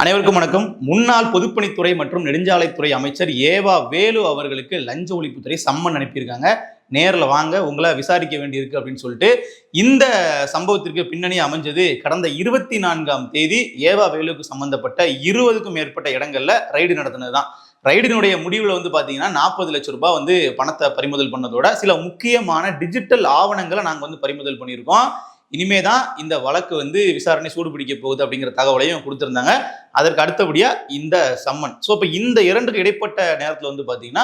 அனைவருக்கும் வணக்கம். முன்னாள் பொதுப்பணித்துறை மற்றும் நெடுஞ்சாலைத்துறை அமைச்சர் ஏவா வேலு அவர்களுக்கு லஞ்ச ஒழிப்புத்துறை சம்மன் அனுப்பியிருக்காங்க. நேரில் வாங்க, உங்களை விசாரிக்க வேண்டியிருக்கு அப்படின்னு சொல்லிட்டு. இந்த சம்பவத்திற்கு பின்னணி அமைஞ்சது கடந்த 24ஆம் தேதி ஏவா வேலுக்கு சம்பந்தப்பட்ட 20க்கும் மேற்பட்ட இடங்கள்ல ரைடு நடத்தினதுதான். ரைடினுடைய முடிவில் பாத்தீங்கன்னா 40 லட்சம் ரூபாய் பணத்தை பறிமுதல் பண்ணதோட சில முக்கியமான டிஜிட்டல் ஆவணங்களை நாங்கள் பறிமுதல் பண்ணியிருக்கோம். இனிமேதான் இந்த வழக்கு விசாரணை சூடுபிடிக்க போகுது அப்படிங்கிற தகவலையும் கொடுத்திருந்தாங்க. அதற்கு அடுத்தபடியா இந்த சம்மன். ஸோ இப்போ இந்த இரண்டுக்கு இடைப்பட்ட நேரத்தில் பாத்தீங்கன்னா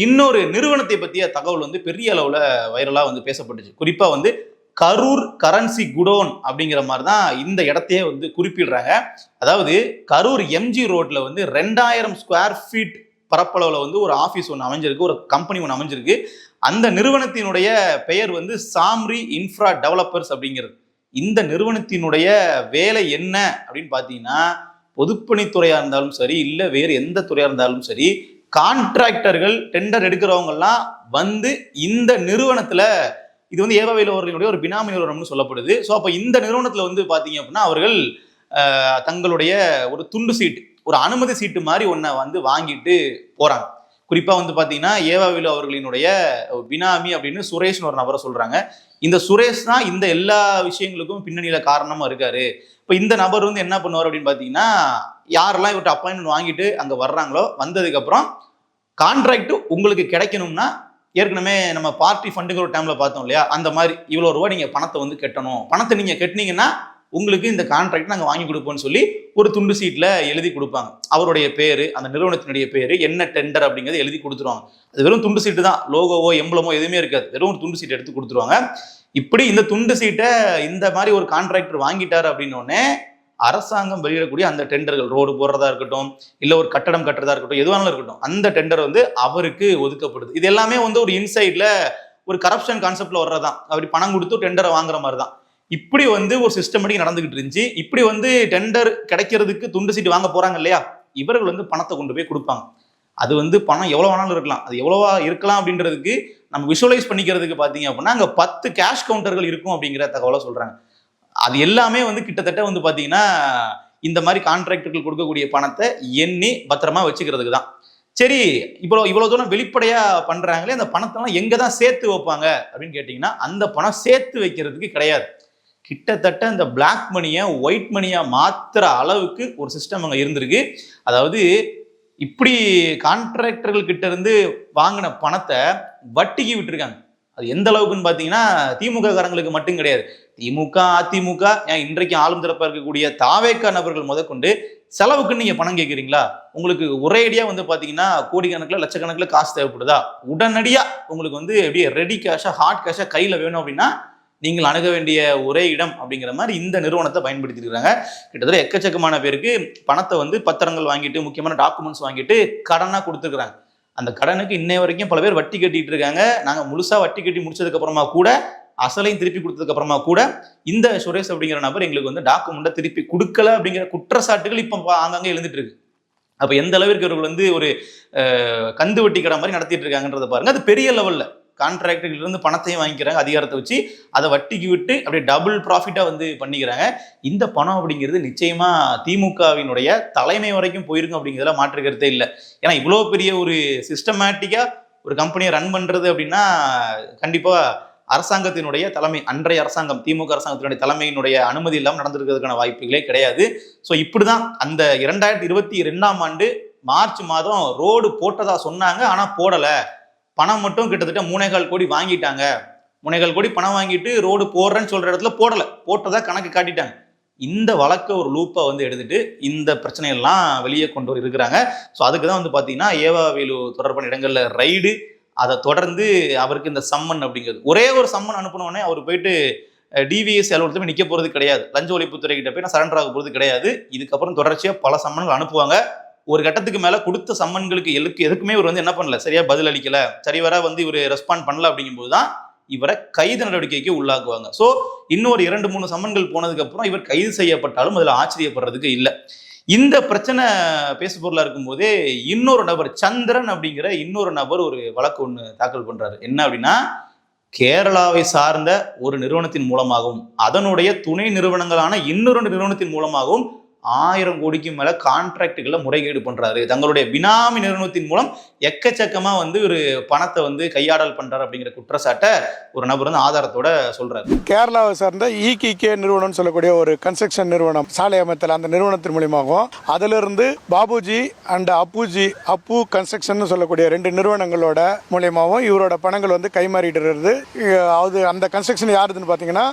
இன்னொரு நிறுவனத்தை பற்றிய தகவல் பெரிய அளவுல வைரலா பேசப்பட்டுச்சு. குறிப்பா கரூர் கரன்சி குடோன் அப்படிங்கிற மாதிரி தான் இந்த இடத்தையே குறிப்பிடுறாங்க. அதாவது கரூர் எம்ஜி ரோட்ல 2000 ஸ்கொயர் ஃபீட் பரப்பளவுல ஒரு ஆஃபீஸ் ஒன்று அமைஞ்சிருக்கு, ஒரு கம்பெனி ஒன்று அமைஞ்சிருக்கு. அந்த நிறுவனத்தினுடைய பெயர் சாம்ரி இன்ஃப்ரா டெவலப்பர்ஸ் அப்படிங்கிறது. இந்த நிறுவனத்தினுடைய வேலை என்ன அப்படின்னு பார்த்தீங்கன்னா, பொதுப்பணித்துறையா இருந்தாலும் சரி, இல்லை வேறு எந்த துறையா இருந்தாலும் சரி, கான்ட்ராக்டர்கள் டெண்டர் எடுக்கிறவங்கெல்லாம் இந்த நிறுவனத்துல இது ஏவா வேலு அவர்களுடைய ஒரு பினாமி நிறுவனம்னு சொல்லப்படுது. ஸோ அப்போ இந்த நிறுவனத்துல பார்த்தீங்க அப்படின்னா அவர்கள் தங்களுடைய ஒரு துண்டு சீட்டு, ஒரு அனுமதி சீட்டு மாதிரி ஒன்றை வாங்கிட்டு போறாங்க. குறிப்பா பாத்தீங்கன்னா ஏவா வேலு அவர்களினுடைய பினாமி அப்படின்னு சுரேஷ்னு ஒரு நபரை சொல்றாங்க. இந்த சுரேஷ் தான் இந்த எல்லா விஷயங்களுக்கும் பின்னணியில காரணமா இருக்காரு. இப்போ இந்த நபர் என்ன பண்ணுவார் அப்படின்னு பாத்தீங்கன்னா, யாரெல்லாம் இவர்கிட்ட அப்பாயின்மெண்ட் வாங்கிட்டு அங்க வர்றாங்களோ, வந்ததுக்கு அப்புறம் கான்ட்ராக்ட் உங்களுக்கு கிடைக்கணும்னா, ஏற்கனவே நம்ம பார்ட்டி ஃபண்டுங்கிற ஒரு டைம்ல பார்த்தோம் இல்லையா, அந்த மாதிரி இவ்வளவு ரூபாய் நீங்க பணத்தை கட்டணும், பணத்தை நீங்க கட்டினீங்கன்னா உங்களுக்கு இந்த கான்ட்ராக்ட் நாங்கள் வாங்கி கொடுப்போம்னு சொல்லி ஒரு துண்டு சீட்ல எழுதி கொடுப்பாங்க. அவருடைய பேரு, அந்த நிறுவனத்தினுடைய பேரு, என்ன டெண்டர் அப்படிங்கிறத எழுதி கொடுத்துருவாங்க. அது வெறும் துண்டு சீட்டு தான், லோகோவோ எம்பளமோ எதுவுமே இருக்காது, வெறும் ஒரு துண்டு சீட் எடுத்து கொடுத்துருவாங்க. இப்படி இந்த துண்டு சீட்டை இந்த மாதிரி ஒரு கான்ட்ராக்டர் வாங்கிட்டாரு அப்படின்னோடனே அரசாங்கம் வெளியிடக்கூடிய அந்த டெண்டர்கள், ரோடு போடுறதா இருக்கட்டும், இல்லை ஒரு கட்டடம் கட்டுறதா இருக்கட்டும், எதுவானாலும் இருக்கட்டும், அந்த டெண்டர் அவருக்கு ஒதுக்கப்படுது. இது எல்லாமே ஒரு இன்சைட்ல ஒரு கரப்ஷன் கான்செப்ட்ல வர்றதான். அப்படி பணம் கொடுத்து டெண்டரை வாங்குற மாதிரி தான். இப்படி ஒரு சிஸ்டமேட்டிக் நடந்துகிட்டு இருந்துச்சு. இப்படி டெண்டர் கிடைக்கிறதுக்கு துண்டு சீட்டு வாங்க போறாங்க இல்லையா, இவர்கள் பணத்தை கொண்டு போய் கொடுப்பாங்க. அது பணம் எவ்வளவு வேணாலும் இருக்கலாம், அது எவ்வளவா இருக்கலாம் அப்படின்றதுக்கு நம்ம விஷுவலைஸ் பண்ணிக்கிறதுக்கு பாத்தீங்க அப்படின்னா அங்க 10 கேஷ் கவுண்டர்கள் இருக்கும் அப்படிங்கிற தகவலை சொல்றாங்க. அது எல்லாமே கிட்டத்தட்ட பாத்தீங்கன்னா இந்த மாதிரி கான்ட்ராக்டர்கள் கொடுக்கக்கூடிய பணத்தை எண்ணி பத்திரமா வச்சுக்கிறதுக்கு தான். சரி, இவ்வளவு தூரம் வெளிப்படையா பண்றாங்களே, அந்த பணத்தெல்லாம் எங்க தான் சேர்த்து வைப்பாங்க அப்படின்னு கேட்டீங்கன்னா, அந்த பணம் சேர்த்து வைக்கிறதுக்கு கிடையாது. கிட்டத்தட்ட இந்த பிளாக் மணியை ஒயிட் மணியா மாத்துற அளவுக்கு ஒரு சிஸ்டம் அங்க இருந்திருக்கு. அதாவது இப்படி கான்ட்ராக்டர்கள் கிட்ட இருந்து வாங்கின பணத்தை வட்டிக்கு விட்டுருக்காங்க. அது எந்த அளவுக்குன்னு பாத்தீங்கன்னா, திமுக காரங்களுக்கு மட்டும் கிடையாது, திமுக அதிமுக இன்றைக்கு ஆளும் தரப்பா இருக்கக்கூடிய தாவேக்கா நபர்கள் முதற்கொண்டு செலவுக்குன்னு நீங்க பணம் கேட்குறீங்களா, உங்களுக்கு ஒரேடியா பாத்தீங்கன்னா கோடிக்கணக்கில் லட்சக்கணக்கில் காசு தேவைப்படுதா, உடனடியா உங்களுக்கு எப்படியே ரெடி கேஷா ஹார்ட் கேஷா கையில வேணும் அப்படின்னா நீங்கள் அணுக வேண்டிய ஒரே இடம் அப்படிங்கிற மாதிரி இந்த நிறுவனத்தை பயன்படுத்தி இருக்காங்க. கிட்டத்தட்ட எக்கச்சக்கமான பேருக்கு பணத்தை பத்திரங்கள் வாங்கிட்டு, முக்கியமான டாக்குமெண்ட்ஸ் வாங்கிட்டு கடனா கொடுத்துருக்காங்க. அந்த கடனுக்கு இன்னை வரைக்கும் பல பேர் வட்டி கட்டிட்டு இருக்காங்க. நாங்கள் முழுசா வட்டி கட்டி முடிச்சதுக்கு அப்புறமா கூட, அசலையும் திருப்பி கொடுத்ததுக்கு அப்புறமா கூட இந்த சுரேஷ் அப்படிங்கிற நபர் எங்களுக்கு டாக்குமெண்ட்டை திருப்பி கொடுக்கல அப்படிங்கிற குற்றச்சாட்டுகள் இப்போ ஆங்காங்கே எழுந்துட்டு இருக்கு. அப்ப எந்த அளவிற்கு இவர்கள் ஒரு கந்து வட்டி கடை மாதிரி நடத்திட்டு இருக்காங்கன்றத பாருங்க. அது பெரிய லெவல்ல கான்ட்ராக்டர்கள் இருந்து பணத்தையும் வாங்கிக்கிறாங்க, அதிகாரத்தை வச்சு அதை வட்டிக்கு விட்டு அப்படியே டபுள் ப்ராஃபிட்டா பண்ணிக்கிறாங்க. இந்த பணம் அப்படிங்கிறது நிச்சயமா திமுகவினுடைய தலைமை வரைக்கும் போயிருக்கும் அப்படிங்கிறதுல மாற்றுக்கிறதே இல்லை. ஏன்னா இவ்வளவு பெரிய ஒரு சிஸ்டமேட்டிக்கா ஒரு கம்பெனியை ரன் பண்றது அப்படின்னா கண்டிப்பா அரசாங்கத்தினுடைய தலைமை, அன்றைய அரசாங்கம் திமுக அரசாங்கத்தினுடைய தலைமையினுடைய அனுமதி இல்லாமல் நடந்திருக்கிறதுக்கான வாய்ப்புகளே கிடையாது. ஸோ இப்படிதான் அந்த 2022ஆம் ஆண்டு மார்ச் மாதம் ரோடு போட்டதா சொன்னாங்க. ஆனா போடல, பணம் மட்டும் கிட்டத்தட்ட 3.25 கோடி வாங்கிட்டாங்க. 3.25 கோடி பணம் வாங்கிட்டு ரோடு போடுறேன்னு சொல்ற இடத்துல போடல, போட்டதா கணக்கு காட்டிட்டாங்க. இந்த வழக்க ஒரு லூப்பா எடுத்துட்டு இந்த பிரச்சனையெல்லாம் வெளியே கொண்டு இருக்கிறாங்க. ஸோ அதுக்கு தான் பாத்தீங்கன்னா ஏவா வேலு தொடர்பான இடங்கள்ல ரைடு, அதை தொடர்ந்து அவருக்கு இந்த சம்மன் அப்படிங்கிறது. ஒரே ஒரு சம்மன் அனுப்பினோடனே அவர் போயிட்டு டிவிஎஸ் அலுவலகத்துல நிக்க போறது கிடையாது, லஞ்ச ஒழிப்புத்துறை கிட்ட போய் நான் சரண்டர் ஆக போறது கிடையாது. இதுக்கப்புறம் தொடர்ச்சியா பல சம்மன்கள் அனுப்புவாங்க. ஒரு கட்டத்துக்கு மேல கொடுத்த சம்மன்களுக்கு எதுக்குமே இவர் என்ன பண்ணல, சரியா பதில் அளிக்கல, சரிவர இவர் ரெஸ்பாண்ட் பண்ணல அப்படிங்கும் போதுதான் இவரை கைது நடவடிக்கைக்கு உள்ளாக்குவாங்க. ஸோ இன்னொரு 2-3 சம்மன்கள் போனதுக்கு அப்புறம் இவர் கைது செய்யப்பட்டாலும் அதுல ஆச்சரியப்படுறதுக்கு இல்லை. இந்த பிரச்சனை பேசு பொருளா இருக்கும் போதே இன்னொரு நபர் சந்திரன் அப்படிங்கிற இன்னொரு நபர் ஒரு வழக்கு ஒண்ணு தாக்கல் பண்றாரு. என்ன அப்படின்னா, கேரளாவை சார்ந்த ஒரு நிறுவனத்தின் மூலமாகவும் அதனுடைய துணை நிறுவனங்களான இன்னொரு நிறுவனத்தின் மூலமாகவும் 1000 கோடிக்கு மேல கான்ட்ராக்டுகளை முறைகேடு பண்றாரு. தங்களுடைய பினாமி நிறுவனத்தின் மூலம் எக்கச்சக்கமா வந்து ஒரு பணத்தை வந்து கையாடல் பண்றாரு அப்படிங்கிற குற்றச்சாட்டை ஒரு நபர் வந்து ஆதாரத்தோட சொல்றாரு. கேரளாவை சார்ந்த EKK நிறுவனம் சொல்லக்கூடிய ஒரு கன்ஸ்ட்ரக்ஷன் நிறுவனம், சாலை அமைத்தல், அந்த நிறுவனத்தின் மூலியமாகவும் அதிலிருந்து பாபுஜி அண்ட் அப்பு கன்ஸ்ட்ரக்ஷன் சொல்லக்கூடிய 2 நிறுவனங்களோட மூலியமாகவும் இவரோட பணங்கள் வந்து கைமாறிட்டு இருக்குது. அது அந்த கன்ஸ்ட்ரக்ஷன் யாருதுன்னு பார்த்தீங்கன்னா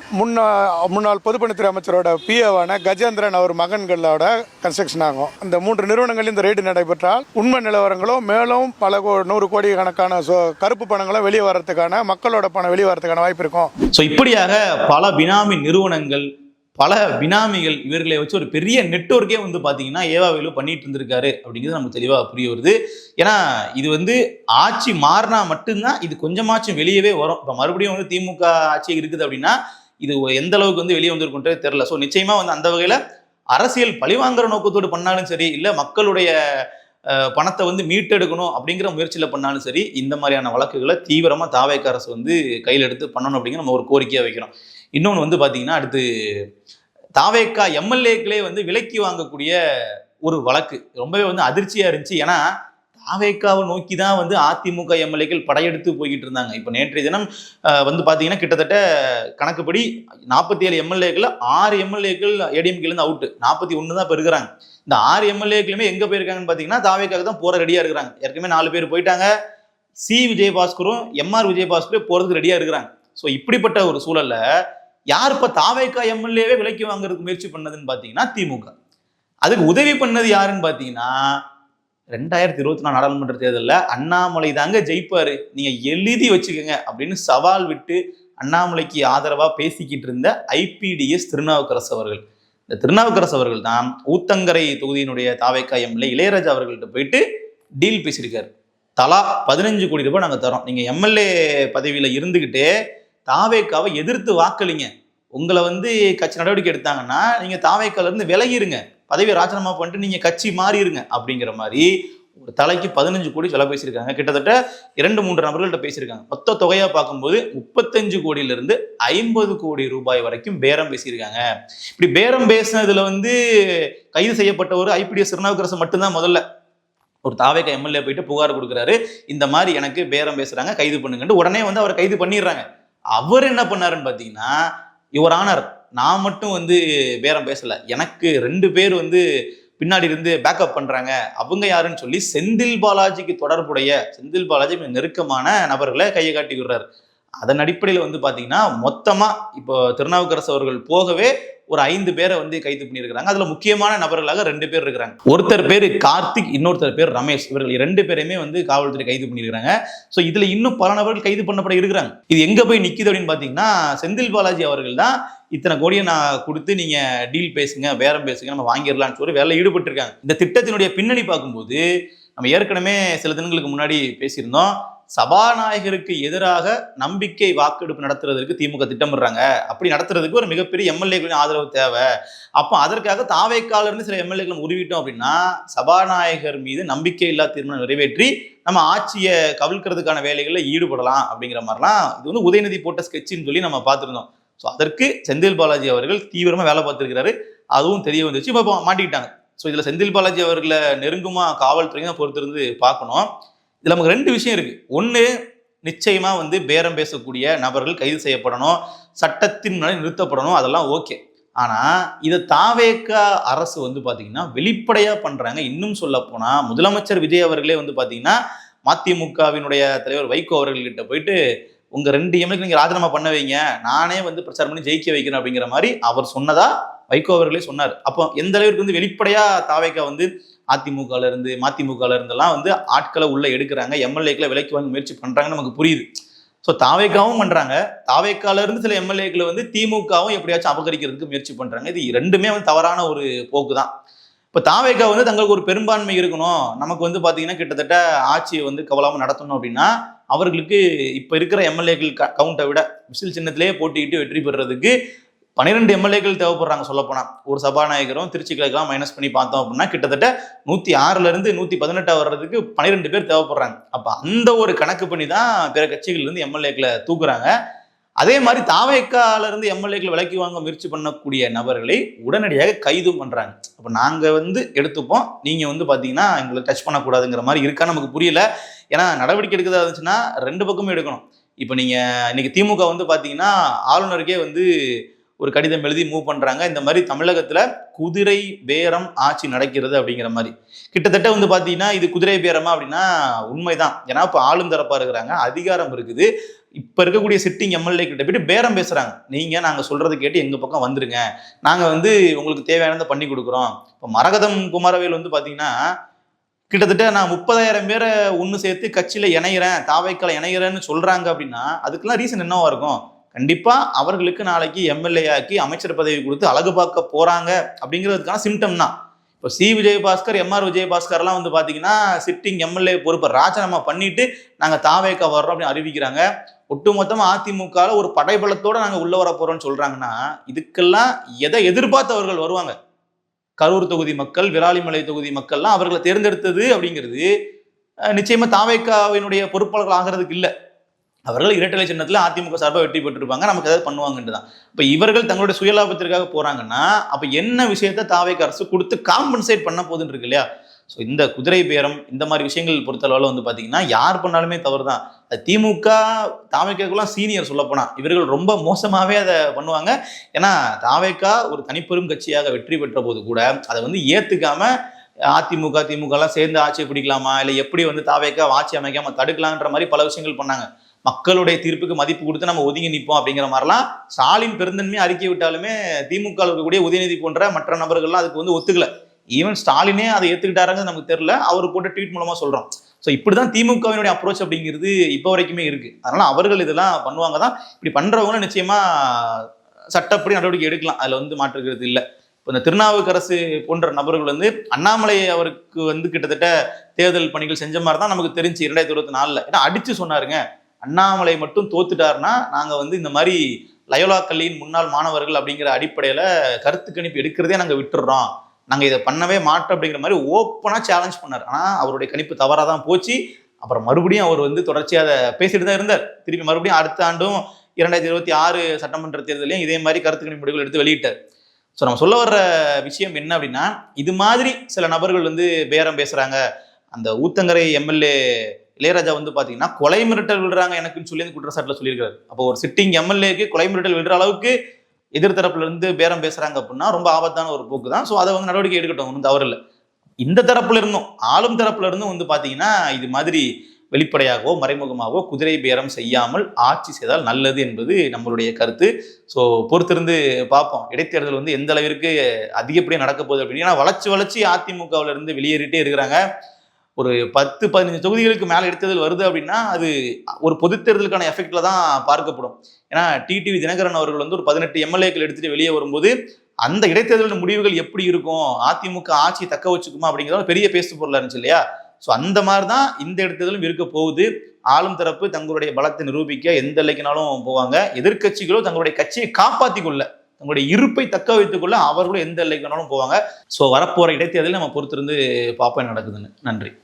முன்னாள் பொதுப்பணித்துறை அமைச்சரோட PA-வான கஜேந்திரன் அவர் மகன்களோட கன்ஸ்ட்ரக்ஷன் ஆகும். இந்த 3 நிறுவனங்களில் இந்த ரெய்டு நடைபெற்றால் உண்மை நிலவரங்களும் மேலும் பல 100 கோடி கணக்கான கருப்பு பணங்களும் வெளியே வரதுக்கான, மக்களோட பணம் வெளியே வரதுக்கான வாய்ப்பு இருக்கும். ஸோ இப்படியாக பல பினாமி நிறுவனங்கள், பல பினாமிகள், இவர்களை வச்சு ஒரு பெரிய நெட்வொர்க்கே வந்து பார்த்தீங்கன்னா ஏவாவேலு பண்ணிட்டு இருந்திருக்காரு அப்படிங்கிறது நமக்கு தெளிவாக புரிய வருது. ஏன்னா இது வந்து ஆட்சி மாறினா மட்டும்தான் இது கொஞ்சமாச்சும் வெளியவே வரும். இப்போ மறுபடியும் வந்து திமுக ஆட்சி இருக்குது அப்படின்னா இது எந்த அளவுக்கு வந்து வெளியே வந்திருக்குன்றே தெரியல. ஸோ நிச்சயமா வந்து அந்த வகையில் அரசியல் பழிவாங்கிற நோக்கத்தோடு பண்ணாலும் சரி, இல்லை மக்களுடைய பணத்தை வந்து மீட்டெடுக்கணும் அப்படிங்கிற முயற்சியில் பண்ணாலும் சரி, இந்த மாதிரியான வழக்குகளை தீவிரமாக தாவேக அரசு வந்து கையில் எடுத்து பண்ணணும் அப்படிங்கிற நம்ம ஒரு கோரிக்கையாக வைக்கிறோம். இன்னொன்று வந்து பார்த்தீங்கன்னா, அடுத்து தாவேக MLA-க்களே வந்து விலைக்கு வாங்கக்கூடிய ஒரு வழக்கு ரொம்பவே வந்து அதிர்ச்சியாக இருந்துச்சு. ஏன்னா தாவேகாவை நோக்கி தான் வந்து அதிமுக MLA-க்கள் படையெடுத்து போய்கிட்டு இருந்தாங்க. இப்போ நேற்றைய தினம் வந்து பார்த்தீங்கன்னா கிட்டத்தட்ட கணக்குப்படி 47 MLA-க்கள் 6 MLA-க்கள் ADMK-லேருந்து அவுட்டு, 41 தான் இப்போ இருக்கிறாங்க. இந்த 6 MLA-க்களுமே எங்கே போயிருக்காங்கன்னு பார்த்தீங்கன்னா தாவேகாவுக்கு தான் போகிற ரெடியாக இருக்கிறாங்க. ஏற்கனவே 4 பேர் போயிட்டாங்க. விஜயபாஸ்கரும் MR விஜயபாஸ்கரும் போகிறதுக்கு ரெடியாக இருக்கிறாங்க. ஸோ இப்படிப்பட்ட ஒரு சூழல்ல யார் இப்போ தாவேக MLA-வே விலைக்கு வாங்குறதுக்கு முயற்சி பண்ணதுன்னு பார்த்தீங்கன்னா திமுக. அதுக்கு உதவி பண்ணது யாருன்னு பார்த்தீங்கன்னா 2024 நாடாளுமன்ற தேர்தலில் அண்ணாமலை தாங்க ஜெயிப்பாரு, நீங்க எழுதி வச்சுக்கோங்க அப்படின்னு சவால் விட்டு அண்ணாமலைக்கு ஆதரவாக பேசிக்கிட்டு இருந்த IPDS திருநாவுக்கரசு அவர்கள். இந்த திருநாவுக்கரசு அவர்கள் தான் ஊத்தங்கரை தொகுதியினுடைய தாவேக MLA இளையராஜா அவர்கள்ட்ட போயிட்டு டீல் பேசியிருக்காரு. தலா 15 கோடி ரூபாய் நாங்கள் தரோம், நீங்க MLA பதவியில் இருந்துக்கிட்டே தாவேகாவை எதிர்த்து வாக்களிங்க, உங்களை வந்து கட்சி நடவடிக்கை எடுத்தாங்கன்னா நீங்க தாவேகால இருந்து விலகிருங்க, பதவியை ராஜினாமா பண்ணிட்டு நீங்க கட்சி மாறிடுங்க அப்படிங்கிற மாதிரி ஒரு தலைக்கு 15 கோடி செலவு பேசியிருக்காங்க. கிட்டத்தட்ட 2-3 நபர்கள்ட்ட பேசியிருக்காங்க. மொத்த தொகையா பார்க்கும்போது 35 கோடியிலிருந்து 50 கோடி ரூபாய் வரைக்கும் பேரம் பேசியிருக்காங்க. இப்படி பேரம் பேசினதுல வந்து கைது செய்யப்பட்ட ஒரு IPDS திருநாவுக்கரசு மட்டும்தான் முதல்ல ஒரு தாவேக MLA போயிட்டு புகார் கொடுக்குறாரு, இந்த மாதிரி எனக்கு பேரம் பேசுறாங்க, கைது பண்ணுங்கன்னு. உடனே வந்து அவரை கைது பண்ணிடுறாங்க. அவர் என்ன பண்ணாருன்னு பார்த்தீங்கன்னா, யுவர் ஆனர், நான் மட்டும் வந்து பேரம் பேசல, எனக்கு 2 பேர் வந்து பின்னாடி இருந்து பேக்கப் பண்றாங்க, அவங்க யாருன்னு சொல்லி செந்தில் பாலாஜிக்கு தொடர்புடைய, செந்தில் பாலாஜிக்கு நெருக்கமான நபர்களை கையை காட்டி விடுறாரு. அதன் அடிப்படையில் வந்து பாத்தீங்கன்னா மொத்தமா இப்போ திருநாவுக்கரசு அவர்கள் போகவே ஒரு 5 பேரை வந்து கைது பண்ணியிருக்கிறாங்க. அதுல முக்கியமான நபர்களாக 2 பேர் இருக்கிறாங்க. ஒருத்தர் பேரு கார்த்திக், இன்னொருத்தர் பேர் ரமேஷ். இவர்கள் 2 பேருமே வந்து காவல்துறை கைது பண்ணியிருக்காங்க. ஸோ இதுல இன்னும் பல நபர்கள் கைது பண்ணப்பட இருக்கிறாங்க. இது எங்க போய் நிக்குது அப்படின்னு பாத்தீங்கன்னா, செந்தில் பாலாஜி அவர்கள் தான் இத்தனை கோடியை நான் கொடுத்து நீங்க டீல் பேசுங்க, பேரம் பேசுங்க, நம்ம வாங்கிடலாம்னு சொல்லி வேலை ஈடுபட்டு இருக்காங்க. இந்த திட்டத்தினுடைய பின்னணி பார்க்கும்போது நம்ம ஏற்கனவே சில தினங்களுக்கு முன்னாடி பேசியிருந்தோம், சபாநாயகருக்கு எதிராக நம்பிக்கை வாக்கெடுப்பு நடத்துறதுக்கு திமுக திட்டமிடுறாங்க. அப்படி நடத்துறதுக்கு ஒரு மிகப்பெரிய MLA-களின் ஆதரவு தேவை. அப்போ அதற்காக தாவேகால இருந்து சில MLA-க்களை உருவிட்டோம் அப்படின்னா சபாநாயகர் மீது நம்பிக்கை இல்லா தீர்மானம் நிறைவேற்றி நம்ம ஆட்சியை கவிழ்க்கிறதுக்கான வேலைகளில் ஈடுபடலாம் அப்படிங்கிற மாதிரிலாம் இது வந்து உதயநிதி போட்ட ஸ்கெட்சின்னு சொல்லி நம்ம பார்த்துருந்தோம். ஸோ அதற்கு செந்தில் பாலாஜி அவர்கள் தீவிரமாக வேலை பார்த்துருக்கிறாரு. அதுவும் தெரிய வந்துச்சு. இப்போ மாட்டிக்கிட்டாங்க. ஸோ இதில் செந்தில் பாலாஜி அவர்களை நெருங்குமா காவல்துறை தான் பொறுத்திருந்து பார்க்கணும். இதுல நமக்கு 2 விஷயம் இருக்கு. ஒண்ணு, நிச்சயமா வந்து பேரம் பேசக்கூடிய நபர்கள் கைது செய்யப்படணும், சட்டத்தின் முன்னாடி நிறுத்தப்படணும், அதெல்லாம் ஓகே. ஆனா இதை தாவேக அரசு வந்து பாத்தீங்கன்னா வெளிப்படையா பண்றாங்க. இன்னும் சொல்ல போனா முதலமைச்சர் விஜய் அவர்களே வந்து பாத்தீங்கன்னா மதிமுகவினுடைய தலைவர் வைகோ அவர்கள்கிட்ட போயிட்டு உங்க 2 MLA நீங்க ராஜினாமா பண்ண வைங்க, நானே வந்து பிரச்சாரம் பண்ணி ஜெயிக்க வைக்கிறேன் அப்படிங்கிற மாதிரி அவர் சொன்னதா வைகோ அவர்களே சொன்னார். அப்போ எந்த அளவுக்கு வந்து வெளிப்படையா தாவேக வந்து அதிமுகல இருந்து மதிமுகல இருந்தெல்லாம் வந்து ஆட்களை உள்ள எடுக்கிறாங்க, MLA-க்களை விலைக்கு வாங்க முயற்சி பண்றாங்கன்னு நமக்கு புரியுது. ஸோ தாவேகாவும் பண்றாங்க, தாவேகால இருந்து சில MLA-க்களை வந்து திமுகவும் எப்படியாச்சும் அபகரிக்கிறதுக்கு முயற்சி பண்றாங்க. இது 2மே வந்து தவறான ஒரு போக்கு தான். இப்போ தாவேகா வந்து தங்களுக்கு ஒரு பெரும்பான்மை இருக்கணும், நமக்கு வந்து பாத்தீங்கன்னா கிட்டத்தட்ட ஆட்சியை வந்து கவலாம நடத்தணும் அப்படின்னா அவர்களுக்கு இப்ப இருக்கிற MLA-க்கள் கவுண்டை விட விசில் சின்னத்திலேயே போட்டிட்டு வெற்றி பெறுறதுக்கு 12 MLA-க்கள் தேவைப்படுறாங்க. சொல்ல போனா ஒரு சபாநாயகரும் திருச்சி கிழக்கெல்லாம் மைனஸ் பண்ணி பார்த்தோம் அப்படின்னா கிட்டத்தட்ட 106ல இருந்து 118 வர்றதுக்கு 12 பேர் தேவைப்படுறாங்க. அப்ப அந்த ஒரு கணக்கு பண்ணி தான் பிற கட்சிகள் இருந்து MLA-க்களை தூக்குறாங்க. அதே மாதிரி தாவேக்கால இருந்து எம்எல்ஏக்கள் விலக்கி வாங்க முயற்சி பண்ணக்கூடிய நபர்களை உடனடியாக கைதும் பண்றாங்க. அப்ப நாங்க எடுத்துப்போம், நீங்க பாத்தீங்கன்னா எங்களை டச் பண்ணக்கூடாதுங்கிற மாதிரி இருக்கா நமக்கு புரியல. ஏன்னா நடவடிக்கை எடுக்கிறதா இருந்துச்சுன்னா ரெண்டு பக்கமும் எடுக்கணும். இப்ப நீங்க இன்னைக்கு திமுக பாத்தீங்கன்னா ஆளுநருக்கே ஒரு கடிதம் எழுதி மூவ் பண்றாங்க. இந்த மாதிரி தமிழகத்துல குதிரை பேரம் ஆட்சி நடக்கிறது அப்படிங்கிற மாதிரி. கிட்டத்தட்ட பாத்தீங்கன்னா இது குதிரை பேரமா அப்படின்னா உண்மைதான். ஏன்னா இப்ப ஆளும் தரப்பா இருக்கிறாங்க, அதிகாரம் இருக்குது. இப்ப இருக்கக்கூடிய சிட்டிங் எம்எல்ஏ கிட்ட போயிட்டு பேரம் பேசுறாங்க. நாங்க சொல்றது கேட்டு எங்க பக்கம் வந்துருங்க, நாங்க உங்களுக்கு தேவையானதை பண்ணி கொடுக்குறோம். இப்ப மரகதம் குமாரவேல் பாத்தீங்கன்னா கிட்டத்தட்ட நான் 30,000 பேரை ஒன்று சேர்த்து கட்சியில இணைகிறேன், தாவேக்கால இணைகிறேன்னு சொல்றாங்க அப்படின்னா அதுக்கெல்லாம் ரீசன் என்னவா இருக்கும்? கண்டிப்பா அவர்களுக்கு நாளைக்கு எம்எல்ஏ ஆக்கி அமைச்சர் பதவி கொடுத்து அழகு பார்க்க போறாங்க அப்படிங்கிறதுக்கான சிம்டம் தான். இப்போ சி விஜயபாஸ்கர், எம்ஆர் விஜயபாஸ்கர்லாம் பாத்தீங்கன்னா சிட்டிங் எம்எல்ஏ பொறுப்பை ராஜினாமா பண்ணிட்டு நாங்க தாவேக்கா வர்றோம் அப்படின்னு அறிவிக்கிறாங்க. ஒட்டுமொத்தமா அதிமுக ஒரு படைபலத்தோட நாங்க உள்ள வர போறோம்னு சொல்றாங்கன்னா இதுக்கெல்லாம் எதை எதிர்பார்த்து அவர்கள் வருவாங்க? கரூர் தொகுதி மக்கள், விராலிமலை தொகுதி மக்கள்லாம் அவர்களை தேர்ந்தெடுத்தது அப்படிங்கிறது நிச்சயமா தாவேக்காவினுடைய பொறுப்பாளர்கள் ஆகிறதுக்கு இல்லை. அவர்கள் இரட்டலை சின்னத்துல அதிமுக சார்பாக வெற்றி பெற்றிருப்பாங்க, நமக்கு ஏதாவது பண்ணுவாங்கன்னு தான். இப்ப இவர்கள் தங்களுடைய சுயலாபத்திற்காக போறாங்கன்னா அப்ப என்ன விஷயத்த தாவேக்கா அரசு கொடுத்து காம்பன்சேட் பண்ண போதுன்னு இருக்கு இல்லையா? ஸோ இந்த குதிரை பேரம் இந்த மாதிரி விஷயங்கள் பொறுத்தளவில் பாத்தீங்கன்னா யார் பண்ணாலுமே தவறு தான். அது திமுக தாவேக்காவுக்குலாம் சீனியர் சொல்லப்போனா இவர்கள் ரொம்ப மோசமாவே அதை பண்ணுவாங்க. ஏன்னா தாவேக்கா ஒரு தனிப்பெரும் கட்சியாக வெற்றி பெற்ற போது கூட அதை ஏத்துக்காம அதிமுக திமுக எல்லாம் சேர்ந்து ஆட்சியை பிடிக்கலாமா, இல்லை எப்படி தாவேக்கா ஆட்சி அமைக்காம தடுக்கலான்ற மாதிரி பல விஷயங்கள் பண்ணாங்க. மக்களுடைய தீர்ப்புக்கு மதிப்பு கொடுத்து நம்ம ஒதுங்கி நிற்போம் அப்படிங்கிற மாதிரிலாம் ஸ்டாலின் பெருந்தன்மையை அறிக்கை விட்டாலுமே திமுக இருக்கக்கூடிய உதயநிதி போன்ற மற்ற நபர்கள்லாம் அதுக்கு ஒத்துக்கல. ஈவன் ஸ்டாலினே அதை ஏத்துக்கிட்டாருங்க நமக்கு தெரியல, அவர் போட்ட ட்வீட் மூலமா சொல்றோம். ஸோ இப்படிதான் திமுகவினுடைய அப்ரோச் அப்படிங்கிறது இப்போ வரைக்குமே இருக்கு. அதனால அவர்கள் இதெல்லாம் பண்ணுவாங்க தான். இப்படி பண்றவங்க நிச்சயமா சட்டப்படி நடவடிக்கை எடுக்கலாம், அதுல மாற்றுக்கிறது இல்லை. இப்போ இந்த திருநாவுக்கரசு போன்ற நபர்கள் அண்ணாமலை அவருக்கு கிட்டத்தட்ட தேர்தல் பணிகள் செஞ்ச மாதிரி தான் நமக்கு தெரிஞ்சு 2024. ஏன்னா அடிச்சு சொன்னாருங்க, அண்ணாமலை மட்டும் தோத்துட்டாருன்னா நாங்க இந்த மாதிரி லயோலா கல்லியின் முன்னாள் மாணவர்கள் அப்படிங்கிற அடிப்படையில கருத்து கணிப்பு எடுக்கிறதே நாங்க விட்டுடுறோம், நாங்க இதை பண்ணவே மாட்டோம் அப்படிங்கிற மாதிரி ஓப்பனா சேலஞ்ச் பண்ணார். ஆனா அவருடைய கணிப்பு தவறாதான் போச்சு. அப்புறம் மறுபடியும் அவர் தொடர்ச்சியாக அதை பேசிட்டு தான் இருந்தார். திருப்பி மறுபடியும் அடுத்த ஆண்டும் 2026 சட்டமன்ற தேர்தலையும் இதே மாதிரி கருத்து கணிப்பு முடிவுகள் எடுத்து வெளியிட்டார். ஸோ நம்ம சொல்ல வர்ற விஷயம் என்ன அப்படின்னா, இது மாதிரி சில நபர்கள் பேரம் பேசுறாங்க. அந்த ஊத்தங்கரை எம்எல்ஏ இளையராஜா பாத்தீங்கன்னா கொலை மிரட்டல் விடுறாங்க எனக்குன்னு சொல்லி குற்றச்சாட்டுல சொல்லியிருக்காரு. அப்போ ஒரு சிட்டிங் எம்எல்ஏக்கு கொலை மிரட்டல் விடுற அளவுக்கு எதிர்த்தரப்புல பேரம் பேசுறாங்க அப்படின்னா ரொம்ப ஆபத்தான ஒரு போக்கு தான். ஸோ அதை நடவடிக்கை எடுக்கட்டும், ஒன்றும் தவறு இல்லை. இந்த தரப்புல இருந்தும் ஆளும் தரப்புல இருந்தும் பாத்தீங்கன்னா இது மாதிரி வெளிப்படையாகவோ மறைமுகமாகவோ குதிரை பேரம் செய்யாமல் ஆட்சி செய்தால் நல்லது என்பது நம்மளுடைய கருத்து. ஸோ பொறுத்திருந்து பார்ப்போம் இடைத்தேர்தல் எந்த அளவிற்கு அதிகப்படியாக நடக்க போகுது அப்படின்னு. ஏன்னா வளர்ச்சி அதிமுகவுல இருந்து வெளியேறிட்டே இருக்கிறாங்க. ஒரு 10-15 தொகுதிகளுக்கு மேல இடைத்தேர்தல் வருது அப்படின்னா அது ஒரு பொது தேர்தலுக்கான எஃபெக்ட்ல தான் பார்க்கப்படும். ஏன்னா டிடிவி தினகரன் அவர்கள் ஒரு 18 எம்எல்ஏக்கள் எடுத்துட்டு வெளியே வரும்போது அந்த இடைத்தேர்தல் முடிவுகள் எப்படி இருக்கும், அதிமுக ஆட்சி தக்க வச்சுக்குமா அப்படிங்கிறத பெரிய பேசு பொருளா இருந்துச்சு இல்லையா? ஸோ அந்த மாதிரி தான் இந்த இடத்துலையும் இருக்க போகுது. ஆளும் தரப்பு தங்களுடைய பலத்தை நிரூபிக்க எந்த எல்லைக்குனாலும் போவாங்க. எதிர்கட்சிகளோ தங்களுடைய கட்சியை காப்பாற்றி கொள்ள, தங்களுடைய இருப்பை தக்க வைத்துக் கொள்ள அவர்களும் எந்த எல்லைக்குனாலும் போவாங்க. ஸோ வரப்போற இடைத்தேர்தலில் நம்ம பொறுத்திருந்து பார்ப்போம் நடக்குதுன்னு. நன்றி.